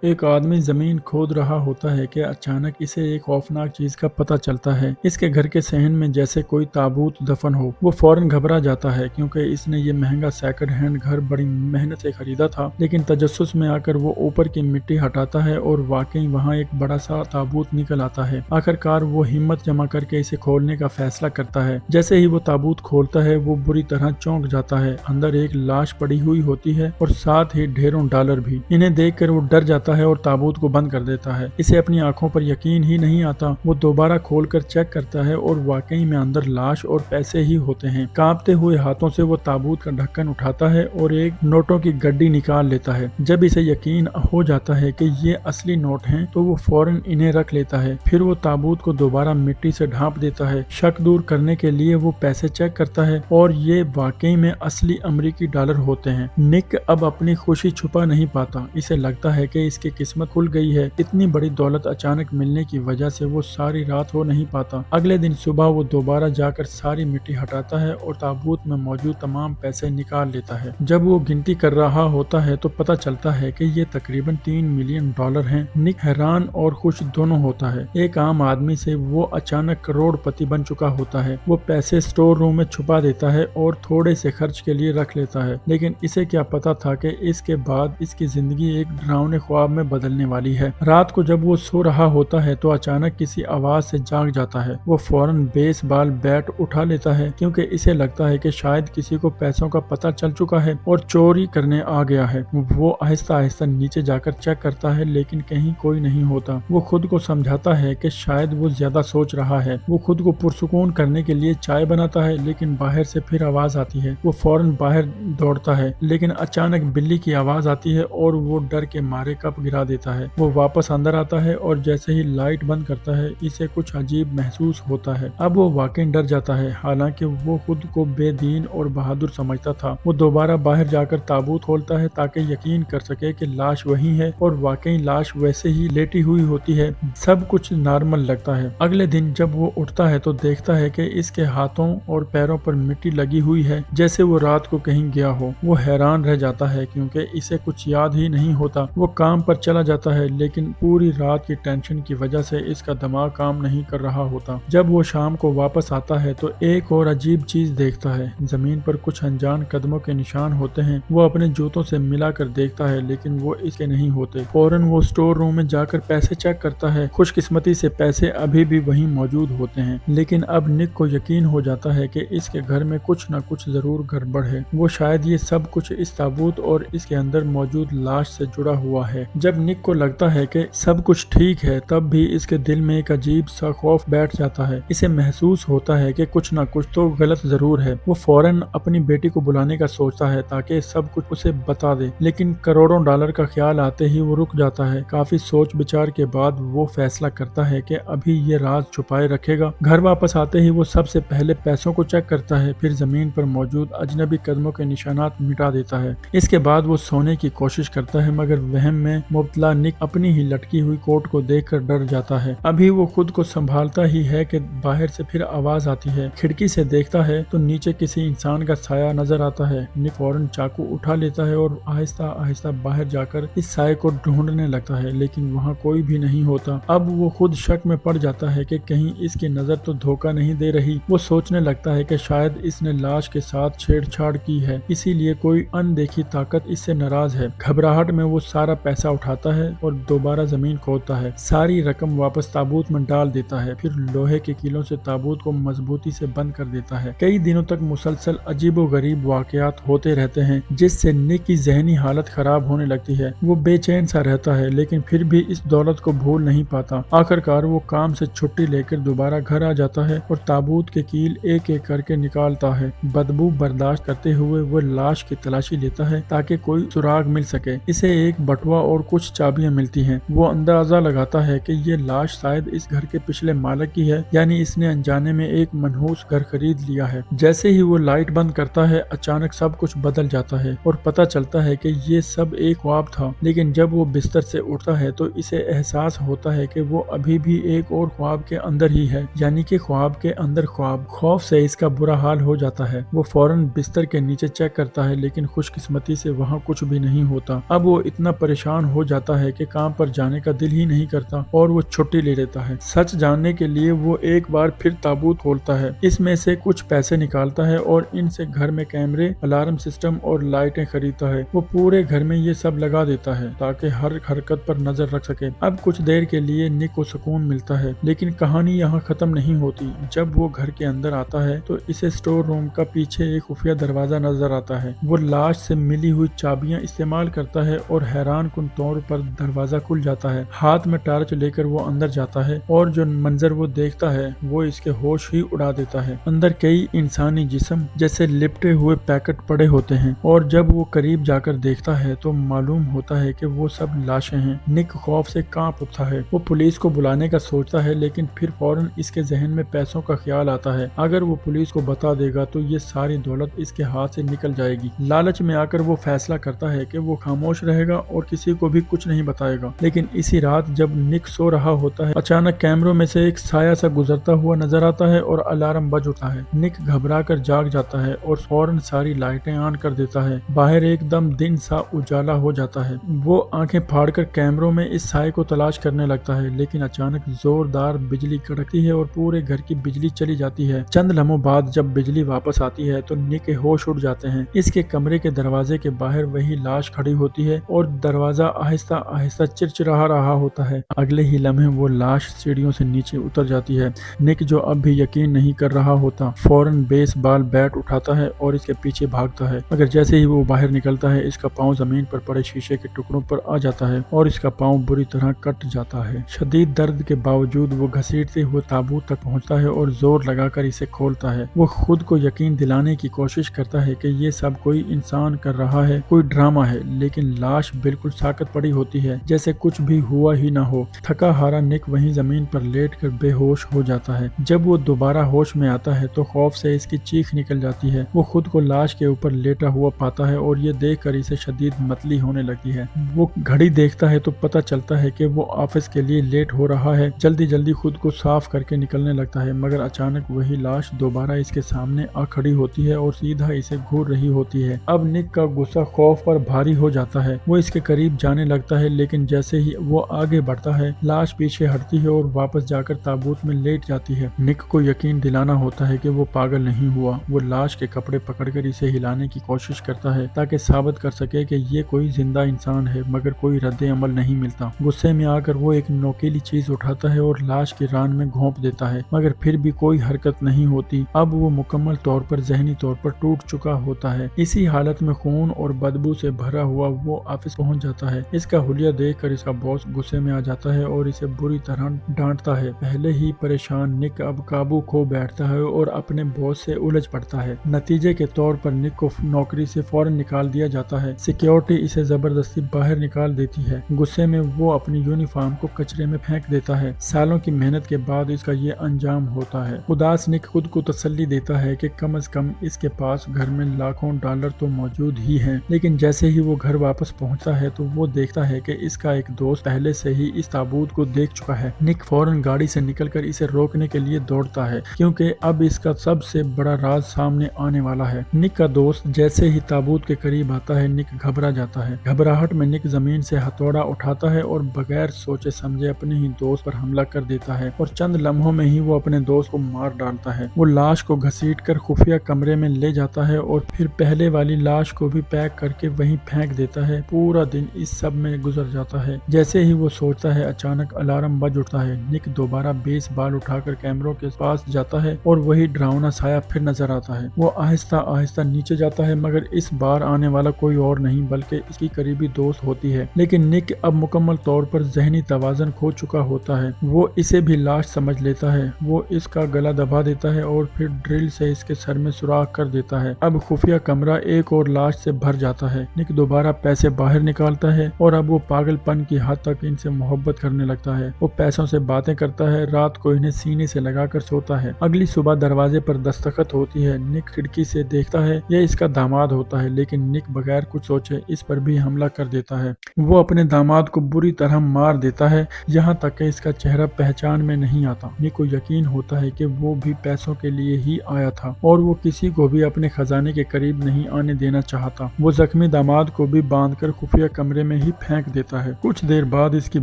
एक आदमी जमीन खोद रहा होता है कि अचानक इसे एक खौफनाक चीज का पता चलता है। इसके घर के सहन में जैसे कोई ताबूत दफन हो। वो फौरन घबरा जाता है क्योंकि इसने ये महंगा सेकंड हैंड घर बड़ी मेहनत से खरीदा था। लेकिन तजस्सुस में आकर वो ऊपर की मिट्टी हटाता है और वाकई वहाँ एक बड़ा सा ताबूत निकल आता है। आखिरकार वो हिम्मत जमा करके इसे खोलने का फैसला करता है। जैसे ही वो ताबूत खोलता है वो बुरी तरह चौंक जाता है। अंदर एक लाश पड़ी हुई होती है और साथ ही ढेरों डॉलर भी। इन्हें देखकर वो डर जाता है और ताबूत को बंद कर देता है। इसे अपनी आंखों पर यकीन ही नहीं आता। वो दोबारा खोलकर चेक करता है और वाकई में अंदर लाश और पैसे ही होते हैं। कांपते हुए हाथों से वो ताबूत का ढक्कन उठाता है और एक नोटों की गड्डी निकाल लेता है। जब इसे यकीन हो जाता है कि ये असली नोट हैं, तो वो फौरन इन्हें रख लेता है। फिर वो ताबूत को दोबारा मिट्टी से ढांप देता है। शक दूर करने के लिए वो पैसे चेक करता है और ये वाकई में असली अमेरिकी डॉलर होते हैं। निक अब अपनी खुशी छुपा नहीं पाता। इसे लगता है कि इसकी किस्मत खुल गई है। इतनी बड़ी दौलत अचानक मिलने की वजह से वो सारी रात हो नहीं पाता। अगले दिन सुबह वो दोबारा जाकर सारी मिट्टी हटाता है और ताबूत में मौजूद तमाम पैसे निकाल लेता है। जब वो गिनती कर रहा होता है तो पता चलता है कि ये तकरीबन 3 मिलियन डॉलर हैं। निक हैरान और खुश दोनों होता है। एक आम आदमी से वो अचानक करोड़पति बन चुका होता है। वो पैसे स्टोर रूम में छुपा देता है और थोड़े से खर्च के लिए रख लेता है। लेकिन इसे क्या पता था कि इसके बाद इसकी जिंदगी एक डरावने ख्वाब में बदलने वाली है। रात को जब वो सो रहा होता है तो अचानक किसी आवाज से जाग जाता है। वो फौरन बेसबॉल बैट उठा लेता है क्योंकि इसे लगता है कि शायद किसी को पैसों का पता चल चुका है और चोरी करने आ गया है। वो आहिस्ता आहिस्ता नीचे जाकर चेक करता है लेकिन कहीं कोई नहीं होता। वो खुद को समझाता है कि शायद वो ज्यादा सोच रहा है। वो खुद को पुरसुकून करने के लिए चाय बनाता है लेकिन बाहर से फिर आवाज आती है। वो फौरन बाहर दौड़ता है लेकिन अचानक बिल्ली की आवाज आती है और वो डर के मारे कप गिरा देता है। वो वापस अंदर आता है और जैसे ही लाइट बंद करता है इसे कुछ अजीब महसूस होता है। अब वो वाकई डर जाता है। हालांकि वो खुद को बेदीन और बहादुर समझता था। वो दोबारा बाहर जाकर ताबूत खोलता है ताकि यकीन कर सके कि लाश वही है और वाकई लाश वैसे ही लेटी हुई होती है। सब कुछ नॉर्मल लगता है। अगले दिन जब वो उठता है तो देखता है कि इसके हाथों और पैरों पर मिट्टी लगी हुई है जैसे वो रात को कहीं गया हो। वो हैरान रह जाता है क्योंकि इसे कुछ याद ही नहीं होता। वो काम पर चला जाता है लेकिन पूरी रात की टेंशन की वजह से इसका दिमाग काम नहीं कर रहा होता। जब वो शाम को वापस आता है तो एक और अजीब चीज देखता है। जमीन पर कुछ अनजान कदमों के निशान होते हैं। वो अपने जूतों से मिलाकर देखता है लेकिन वो इसके नहीं होते। फौरन वो स्टोर रूम में जाकर पैसे चेक करता है। खुशकिस्मती से पैसे अभी भी वहीं मौजूद होते हैं। लेकिन अब निक को यकीन हो जाता है कि इसके घर में कुछ न कुछ जरूर गड़बड़ है। वो शायद ये सब कुछ इस ताबूत और इसके अंदर मौजूद लाश से जुड़ा हुआ है। जब निक को लगता है कि सब कुछ ठीक है तब भी इसके दिल में एक अजीब सा खौफ बैठ जाता है। इसे महसूस होता है कि कुछ ना कुछ तो गलत जरूर है। वो फौरन अपनी बेटी को बुलाने का सोचता है ताकि सब कुछ उसे बता दे। लेकिन करोड़ों डॉलर का ख्याल आते ही वो रुक जाता है। काफी सोच विचार के बाद वो फैसला करता है कि अभी ये राज छुपाए रखेगा। घर वापस आते ही वो सबसे पहले पैसों को चेक करता है, फिर जमीन पर मौजूद अजनबी कदमों के निशानात मिटा देता है। इसके बाद वो सोने की कोशिश करता है मगर वहम में मुब्तला निक अपनी ही लटकी हुई कोट को देखकर डर जाता है। अभी वो खुद को संभालता ही है कि बाहर से फिर आवाज आती है। खिड़की से देखता है तो नीचे किसी इंसान का साया नजर आता है। निक फौरन चाकू उठा लेता है और आहिस्ता आहिस्ता बाहर जाकर इस साये को ढूंढने लगता है लेकिन वहाँ कोई भी नहीं होता। अब वो खुद शक में पड़ जाता है कि कहीं इसकी नजर तो धोखा नहीं दे रही। वो सोचने लगता है कि शायद इसने लाश के साथ छेड़छाड़ की है, इसीलिए कोई अनदेखी ताकत इससे नाराज है। घबराहट में वो सारा पैसा उठाता है और दोबारा जमीन खोदता है। सारी रकम वापस ताबूत में डाल देता है, फिर लोहे के कीलों से ताबूत को मजबूती से बंद कर देता है। कई दिनों तक मुसलसल अजीबोगरीब वाकयात होते रहते हैं जिससे निक की जहनी हालत खराब होने लगती है। वो बेचैन सा रहता है लेकिन फिर भी इस दौलत को भूल नहीं पाता। आखिरकार वो काम से छुट्टी लेकर दोबारा घर आ जाता है और ताबूत के कील एक एक करके निकालता है। बदबू बर्दाश्त करते हुए वो लाश की तलाशी लेता है ताकि कोई सुराग मिल सके। इसे एक बटुआ और कुछ चाबियां मिलती हैं। वो अंदाजा लगाता है कि ये लाश शायद इस घर के पिछले मालिक की है, यानी इसने अनजाने में एक मनहूस घर खरीद लिया है। जैसे ही वो लाइट बंद करता है अचानक सब कुछ बदल जाता है और पता चलता है कि ये सब एक ख्वाब था। लेकिन जब वो बिस्तर से उठता है तो इसे एहसास होता है कि वो अभी भी एक और ख्वाब के अंदर ही है, यानी कि ख्वाब के अंदर ख्वाब। खौफ से इसका बुरा हाल हो जाता है। वो फौरन बिस्तर के नीचे चेक करता है लेकिन खुशकिस्मती से वहाँ कुछ भी नहीं होता। अब वो इतना परेशान हो जाता है कि काम पर जाने का दिल ही नहीं करता और वो छुट्टी ले लेता है। सच जानने के लिए वो एक बार फिर ताबूत खोलता है, इसमें से कुछ पैसे निकालता है और इनसे घर में कैमरे, अलार्म सिस्टम और लाइटें खरीदता है। वो पूरे घर में ये सब लगा देता है ताकि हर हरकत पर नजर रख सके। अब कुछ देर के लिए निक को सुकून मिलता है, लेकिन कहानी यहाँ खत्म नहीं होती। जब वो घर के अंदर आता है तो इसे स्टोर रूम का पीछे एक खुफिया दरवाजा नजर आता है। वो लाश से मिली हुई चाबियां इस्तेमाल करता है और हैरान कुन तौर पर दरवाजा खुल जाता है। हाथ में टार्च लेकर वो अंदर जाता है और जो मंजर वो देखता है वो इसके होश ही उड़ा देता है। अंदर कई इंसानी जिस्म जैसे लिपटे हुए पैकेट पड़े होते हैं और जब वो करीब जाकर देखता है तो मालूम होता है कि वो सब लाशें हैं। निक खौफ से कांप उठता है। वो पुलिस को बुलाने का सोचता है, लेकिन फिर फौरन इसके जहन में पैसों का ख्याल आता है। अगर वो पुलिस को बता देगा तो ये सारी दौलत इसके हाथ से निकल जाएगी। लालच में आकर वो फैसला करता है कि वो खामोश रहेगा और किसी को भी कुछ नहीं बताएगा। लेकिन इसी रात जब निक सो रहा होता है, अचानक कैमरों में से एक साया सा गुजरता हुआ नजर आता है और अलार्म बज उठता है। निक घबरा कर जाग जाता है और फौरन सारी लाइटें ऑन कर देता है। बाहर एकदम दिन सा उजाला हो जाता है। वो आंखें फाड़कर कैमरों में इस साए को तलाश करने लगता है, लेकिन अचानक जोरदार बिजली कड़कती है और पूरे घर की बिजली चली जाती है। चंद लम्हों बाद जब बिजली वापस आती है तो निक के होश उड़ जाते हैं। इसके कमरे के दरवाजे के बाहर वही लाश खड़ी होती है और दरवाजा आहिस्ता आहिस्ता चिरचिरा रहा होता है। अगले ही लम्हे वो लाश सीढ़ियों से नीचे उतर जाती है। निक, जो अब भी यकीन नहीं कर रहा होता, फौरन बेसबॉल बैट उठाता है और इसके पीछे भागता है, मगर जैसे ही वो बाहर निकलता है इसका पाँव जमीन पर पड़े शीशे के टुकड़ों पर आ जाता है और इसका पाँव बुरी तरह कट जाता है। शदीद दर्द के बावजूद वो घसीटते हुए ताबूत तक पहुंचता है और जोर लगाकर इसे खोलता है। वो खुद को यकीन दिलाने की कोशिश करता है कि ये सब कोई इंसान कर रहा है, कोई ड्रामा है, लेकिन लाश बिल्कुल साकत पड़ी होती है, जैसे कुछ भी हुआ ही ना हो। थका हारा निक वहीं जमीन पर लेट कर बेहोश हो जाता है। जब वो दोबारा होश में आता है तो खौफ से इसकी चीख निकल जाती है। वो खुद को लाश के ऊपर लेटा हुआ पाता है और ये देखकर इसे शदीद मतली होने लगती है। वो घड़ी देखता है तो पता चलता है कि वो ऑफिस के लिए लेट हो रहा है। जल्दी जल्दी खुद को साफ करके निकलने लगता है, मगर अचानक वही लाश दोबारा इसके सामने आ खड़ी होती है और सीधा इसे घूर रही होती है। अब निक का गुस्सा खौफ पर भारी हो जाता है। वो इसके करीब जाने लगता है, लेकिन जैसे ही वो आगे बढ़ता है लाश पीछे हटती है और वापस जाकर ताबूत में लेट जाती है। निक को यकीन दिलाना होता है कि वो पागल नहीं हुआ। वो लाश के कपड़े पकड़कर इसे हिलाने की कोशिश करता है ताकि साबित कर सके कि ये कोई जिंदा इंसान है, मगर कोई रद्द अमल नहीं मिलता। गुस्से में आकर वो एक नोकीली चीज उठाता है और लाश की रान में घोंप देता है, मगर फिर भी कोई हरकत नहीं होती। अब वो मुकम्मल तौर पर जहनी तौर पर टूट चुका होता है। इसी हालत में खून और बदबू से भरा हुआ वो ऑफिस पहुंच जाता है। इसका हुलिया देखकर इसका बॉस गुस्से में आ जाता है और इसे बुरी तरह डांटता है। पहले ही परेशान निक अब काबू खो बैठता है और अपने बॉस से उलझ पड़ता है। नतीजे के तौर पर निक को नौकरी से फौरन निकाल दिया जाता है। सिक्योरिटी इसे जबरदस्ती बाहर निकाल देती है। गुस्से में वो अपनी यूनिफॉर्म को कचरे में फेंक देता है। सालों की मेहनत के बाद इसका ये अंजाम होता है। उदास निक खुद को तसल्ली देता है कि कम से कम इसके पास घर में लाखों डॉलर तो मौजूद ही हैं। लेकिन जैसे ही वो घर वापस पहुंचता है तो वो देखता है कि इसका एक दोस्त पहले से ही इस ताबूत को देख चुका है। निक फौरन गाड़ी से निकलकर इसे रोकने के लिए दौड़ता है, क्योंकि अब इसका सबसे बड़ा राज सामने आने वाला है। निक का दोस्त जैसे ही ताबूत के करीब आता है निक घबरा जाता है। घबराहट में निक जमीन से हथौड़ा उठाता है और बगैर सोचे समझे अपने ही दोस्त पर हमला कर देता है और चंद लम्हों में ही वो अपने दोस्त को मार डालता है। वो लाश को घसीटकर खुफिया कमरे में ले जाता है और फिर पहले वाली लाश को भी पैक करके वहीं फेंक देता है। पूरा दिन इस सब में गुजर जाता है। जैसे ही वो सोचता है अचानक अलार्म बज उठता है। निक दोबारा बेसबॉल उठाकर कैमरों के पास जाता है और वही डरावना साया फिर नजर आता है। वो आहिस्ता आहिस्ता नीचे जाता है, मगर इस बार आने वाला कोई और नहीं बल्कि इसकी करीबी दोस्त होती है। लेकिन निक अब मुकम्मल तौर पर जहनी तवाज़ुन खो चुका होता है। वो इसे भी लाश समझ लेता है। वो इसका गला दबा देता है और फिर ड्रिल से इसके सर में सुराख कर देता है। अब खुफिया कमरा एक और लाश से भर जाता है। निक दोबारा पैसे बाहर निकालता है और अब वो पागलपन की हद तक इनसे मोहब्बत करने लगता है। वो पैसों से बातें करता है, रात को इन्हें सीने से लगाकर सोता है। अगली सुबह दरवाजे पर दस्तखत होती है। निक खिड़की से देखता है, यह इसका दामाद होता है, लेकिन निक बगैर कुछ सोचे इस पर भी हमला कर देता है। वो अपने दामाद को बुरी तरह मार देता है, यहाँ तक कि इसका चेहरा पहचान में नहीं आता। निक को यकीन होता है कि वो भी पैसों के लिए ही आया था और वो किसी को भी अपने खजाने के करीब नहीं आने देना चाहता। वो जख्मी दामाद को भी बांधकर खुफिया कमरे में में ही फेंक देता है। कुछ देर बाद इसकी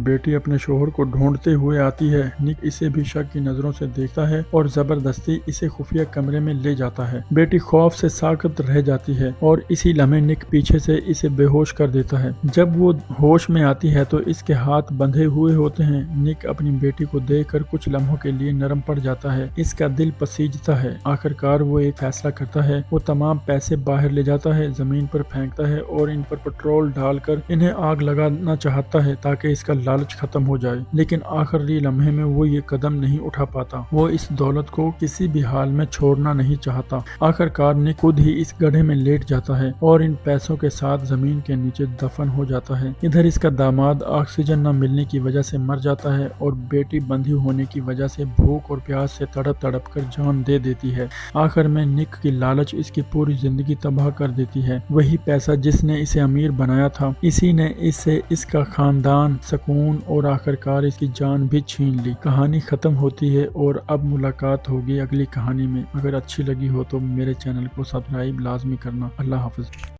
बेटी अपने शोहर को ढूंढते हुए आती है। निक इसे भी शक की नजरों से देखता है और जबरदस्ती इसे खुफिया कमरे में ले जाता है। बेटी खौफ से साकत रह जाती है और इसी लम्हे निक पीछे से इसे बेहोश कर देता है। जब वो होश में आती है तो इसके हाथ बंधे हुए होते हैं। निक अपनी बेटी को देखकर कुछ लम्हों के लिए नरम पड़ जाता है। इसका दिल पसीजता है। आखिरकार वो एक फैसला करता है। वो तमाम पैसे बाहर ले जाता है, जमीन पर फेंकता है और इन पर पेट्रोल डालकर इन्हें आग लगाना चाहता है ताकि इसका लालच खत्म हो जाए। लेकिन आखिरी लम्हे में वो ये कदम नहीं उठा पाता। वो इस दौलत को किसी भी हाल में छोड़ना नहीं चाहता। आखिरकार निक खुद ही इस गड्ढे में लेट जाता है और इन पैसों के साथ जमीन के नीचे दफन हो जाता है। इधर इसका दामाद ऑक्सीजन न मिलने की वजह से मर जाता है और बेटी बंधी होने की वजह से भूख और प्यास से तड़प तड़प कर जान दे देती है। आखिर में निक की लालच इसकी पूरी जिंदगी तबाह कर देती है। वही पैसा जिसने इसे अमीर बनाया था, इसी ने इससे इसका खानदान, सुकून और आखिरकार इसकी जान भी छीन ली। कहानी खत्म होती है और अब मुलाकात होगी अगली कहानी में। अगर अच्छी लगी हो तो मेरे चैनल को सब्सक्राइब लाजमी करना। अल्लाह हाफिज।